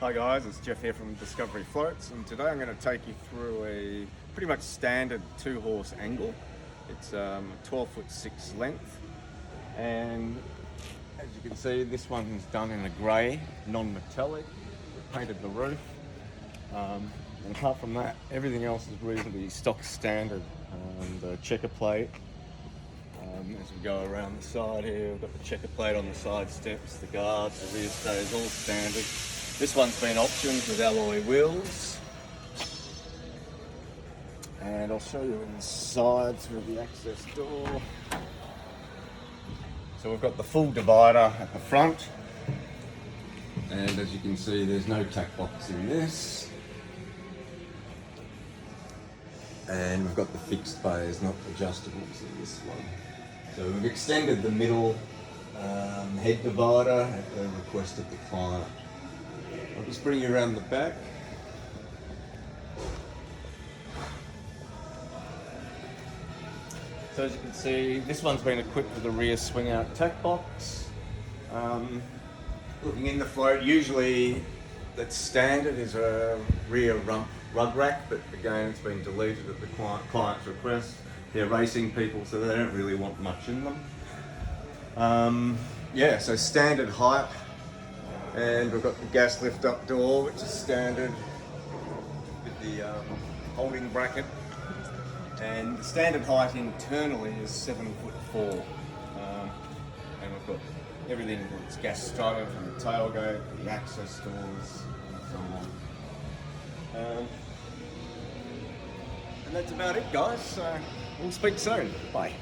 Hi guys, it's Jeff here from Discovery Floats, and today I'm going to take you through a pretty much standard 2-horse angle. It's 12'6" length, and as you can see, this one's done in a grey, non-metallic. We painted the roof, and apart from that, everything else is reasonably stock standard. The checker plate, as we go around the side here, we've got the checker plate on the side steps, the guards, the rear stays, all standard. This one's been optioned with alloy wheels, and I'll show you inside through the access door. So we've got the full divider at the front, and as you can see, there's no tack box in this, and we've got the fixed bays, not adjustables in this one. So we've extended the middle head divider at the request of the client. I'll just bring you around the back. So as you can see, this one's been equipped with a rear swing out tack box. Looking in the float, usually that's standard is a rear rump rug rack, but again it's been deleted at the client's request. They're racing people, so they don't really want much in them. Yeah, so standard height. And we've got the gas lift up door, which is standard with the holding bracket. And the standard height internally is 7'4". And we've got everything that's gas strutted from the tailgate, the access doors, and so on. And that's about it, guys. So we'll speak soon. Bye.